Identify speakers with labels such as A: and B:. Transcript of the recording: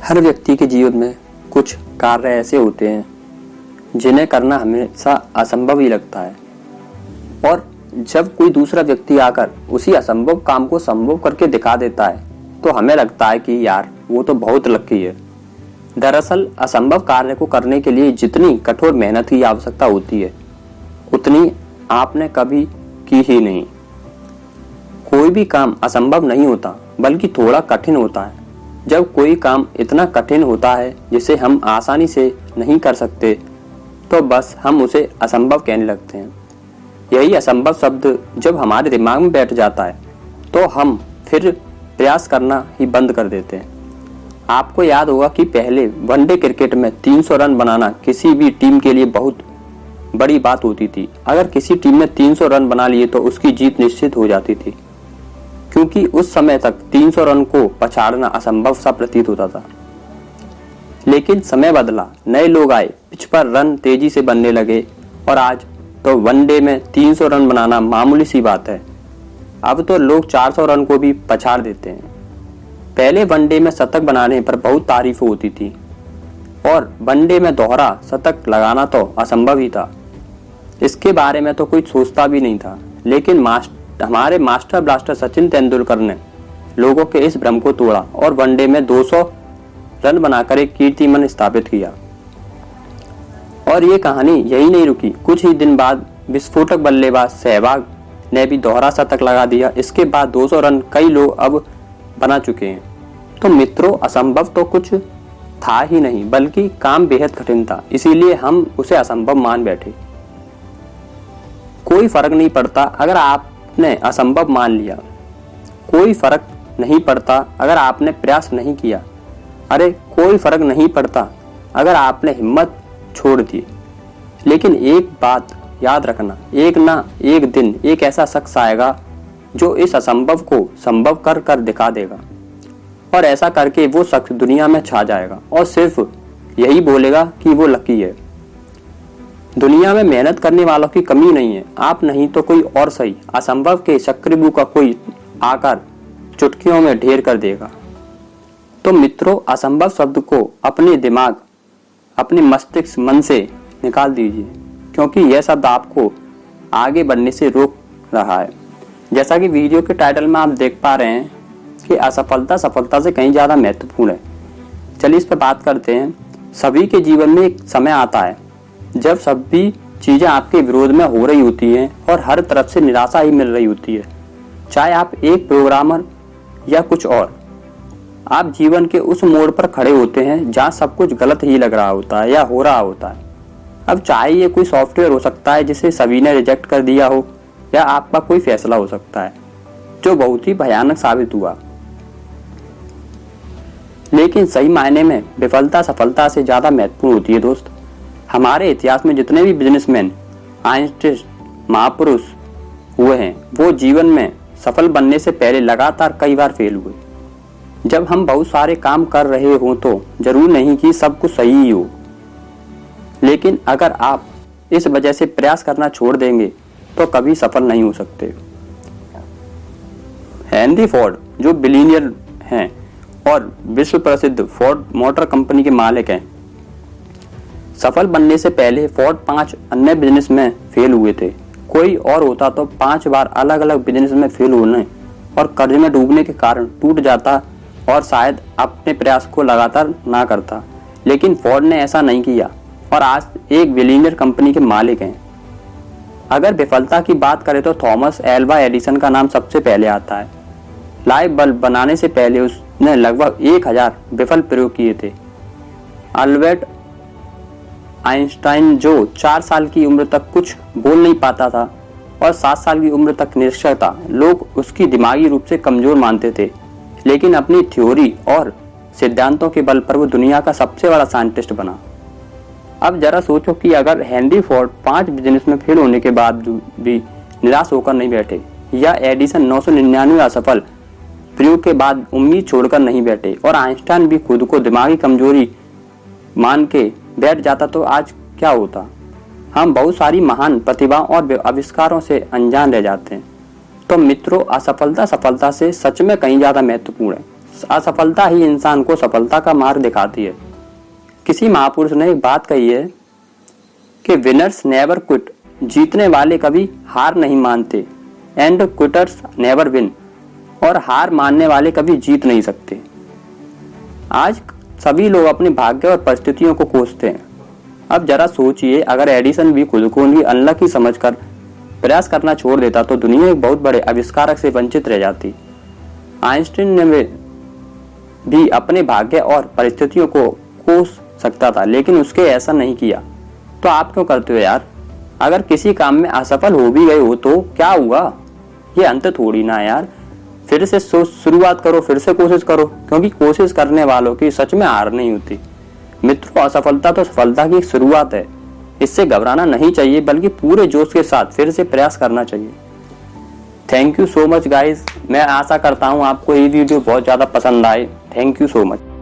A: हर व्यक्ति के जीवन में कुछ कार्य ऐसे होते हैं जिन्हें करना हमेशा असंभव ही लगता है, और जब कोई दूसरा व्यक्ति आकर उसी असंभव काम को संभव करके दिखा देता है तो हमें लगता है कि यार वो तो बहुत लकी है। दरअसल असंभव कार्य को करने के लिए जितनी कठोर मेहनत की आवश्यकता होती है उतनी आपने कभी की ही नहीं। कोई भी काम असंभव नहीं होता बल्कि थोड़ा कठिन होता है। जब कोई काम इतना कठिन होता है जिसे हम आसानी से नहीं कर सकते तो बस हम उसे असंभव कहने लगते हैं। यही असंभव शब्द जब हमारे दिमाग में बैठ जाता है तो हम फिर प्रयास करना ही बंद कर देते हैं। आपको याद होगा कि पहले वनडे क्रिकेट में 300 रन बनाना किसी भी टीम के लिए बहुत बड़ी बात होती थी। अगर किसी टीम ने 300 रन बना लिए तो उसकी जीत निश्चित हो जाती थी, क्योंकि उस समय तक 300 रन को पछाड़ना असंभव सा प्रतीत होता था। लेकिन समय बदला, नए लोग आए, पिच पर रन तेजी से बनने लगे और आज तो वनडे में 300 रन बनाना मामूली सी बात है। अब तो लोग 400 रन को भी पछाड़ देते हैं। पहले वनडे में शतक बनाने पर बहुत तारीफ होती थी और वनडे में दोहरा शतक लगाना तो असंभव ही था। इसके बारे में तो कोई सोचता भी नहीं था। लेकिन हमारे मास्टर ब्लास्टर सचिन तेंदुलकर ने लोगों के इस भ्रम को तोड़ा और वनडे में 200 रन बनाकर एक कीर्तिमान स्थापित किया। और ये कहानी यही नहीं रुकी। कुछ ही दिन बाद विस्फोटक बल्लेबाज सहवाग ने भी दोहरा शतक लगा दिया। इसके बाद 200 रन कई लोग अब बना चुके हैं। तो मित्रों, असंभव तो कुछ था ही नहीं बल्कि काम बेहद कठिन था, इसीलिए हम उसे असंभव मान बैठे। कोई फर्क नहीं पड़ता अगर आपने असंभव मान लिया, कोई फर्क नहीं पड़ता अगर आपने प्रयास नहीं किया, अरे कोई फर्क नहीं पड़ता अगर आपने हिम्मत छोड़ दी। लेकिन एक बात याद रखना, एक ना एक दिन एक ऐसा शख्स आएगा जो इस असंभव को संभव कर कर दिखा देगा, और ऐसा करके वो शख्स दुनिया में छा जाएगा और सिर्फ यही बोलेगा कि वो लकी है। दुनिया में मेहनत करने वालों की कमी नहीं है, आप नहीं तो कोई और सही। असंभव के चक्रव्यूह का कोई आकार चुटकियों में ढेर कर देगा। तो मित्रों, असंभव शब्द को अपने दिमाग, अपने मस्तिष्क, मन से निकाल दीजिए, क्योंकि यह शब्द आपको आगे बढ़ने से रोक रहा है। जैसा कि वीडियो के टाइटल में आप देख पा रहे हैं कि असफलता सफलता से कहीं ज्यादा महत्वपूर्ण है। चलिए इस पर बात करते हैं। सभी के जीवन में एक समय आता है जब सभी चीजें आपके विरोध में हो रही होती हैं और हर तरफ से निराशा ही मिल रही होती है। चाहे आप एक प्रोग्रामर या कुछ और, आप जीवन के उस मोड़ पर खड़े होते हैं जहां सब कुछ गलत ही लग रहा होता है या हो रहा होता है। अब चाहे ये कोई सॉफ्टवेयर हो सकता है जिसे सभी ने रिजेक्ट कर दिया हो, या आपका कोई फैसला हो सकता है जो बहुत ही भयानक साबित हुआ। लेकिन सही मायने में विफलता सफलता से ज्यादा महत्वपूर्ण होती है दोस्त। हमारे इतिहास में जितने भी बिजनेसमैन, आइंस्टीन, महापुरुष हुए हैं, वो जीवन में सफल बनने से पहले लगातार कई बार फेल हुए। जब हम बहुत सारे काम कर रहे हो तो जरूर नहीं कि सब कुछ सही ही हो, लेकिन अगर आप इस वजह से प्रयास करना छोड़ देंगे तो कभी सफल नहीं हो सकते। हेनरी फोर्ड जो बिलियनियर हैं और विश्व प्रसिद्ध फोर्ड मोटर कंपनी के मालिक हैं, सफल बनने से पहले फोर्ड 5 अन्य बिजनेस में फेल हुए थे। कोई और होता तो 5 बार अलग अलग बिजनेस में फेल होने और कर्ज में डूबने के कारण टूट जाता और शायद अपने प्रयास को लगातार ना करता। लेकिन फोर्ड ने ऐसा नहीं किया और आज एक बिलियनियर कंपनी के मालिक हैं। अगर विफलता की बात करें तो थॉमस एल्वा एडिसन का नाम सबसे पहले आता है। लाइट बल्ब बनाने से पहले उसने लगभग 1000 विफल प्रयोग किए थे। अल्बर्ट आइंस्टाइन जो 4 साल की उम्र तक कुछ बोल नहीं पाता था और 7 साल की उम्र तक निरक्षर था, लोग उसकी दिमागी रूप से कमजोर मानते थे, लेकिन अपनी थ्योरी और सिद्धांतों के बल पर वो दुनिया का सबसे बड़ा साइंटिस्ट बना। अब जरा सोचो कि अगर हेनरी फोर्ड 5 बिजनेस में फेल होने के बाद भी निराश होकर नहीं बैठे, या एडिसन 999 असफल प्रयोग के बाद उम्मीद छोड़कर नहीं बैठे, और आइंस्टाइन भी खुद को दिमागी कमजोरी मान के बैठ जाता, तो आज क्या होता। हम बहुत सारी महान प्रतिभाओं और आविष्कारों से अनजान रह जाते हैं। तो मित्रों, असफलता सफलता से सच में कहीं ज्यादा महत्वपूर्ण है। असफलता ही इंसान को सफलता का मार्ग दिखाती है। किसी महापुरुष ने एक बात कही है कि विनर्स नेवर क्विट, जीतने वाले कभी हार नहीं मानते, एंड क्विटर्स नेवर विन, और हार मानने वाले कभी जीत नहीं सकते। आज सभी लोग अपने भाग्य और परिस्थितियों को कोसते हैं। अब जरा सोचिए, अगर एडिसन भी खुद को उनकी अनलकी समझकर प्रयास करना छोड़ देता तो दुनिया एक बहुत बड़े आविष्कारक से वंचित रह जाती। आइंस्टीन ने भी अपने भाग्य और परिस्थितियों को कोस सकता था, लेकिन उसके ऐसा नहीं किया। तो आप क्यों करते हो यार? अगर किसी काम में असफल हो भी गए हो तो क्या हुआ, ये अंत थोड़ी ना यार। फिर से शुरुआत करो, फिर से कोशिश करो, क्योंकि कोशिश करने वालों की सच में हार नहीं होती। मित्रों, असफलता तो सफलता की एक शुरुआत है। इससे घबराना नहीं चाहिए, बल्कि पूरे जोश के साथ फिर से प्रयास करना चाहिए। Thank you so much guys. मैं आशा करता हूँ आपको ये वीडियो बहुत ज़्यादा पसंद आए। Thank you so much.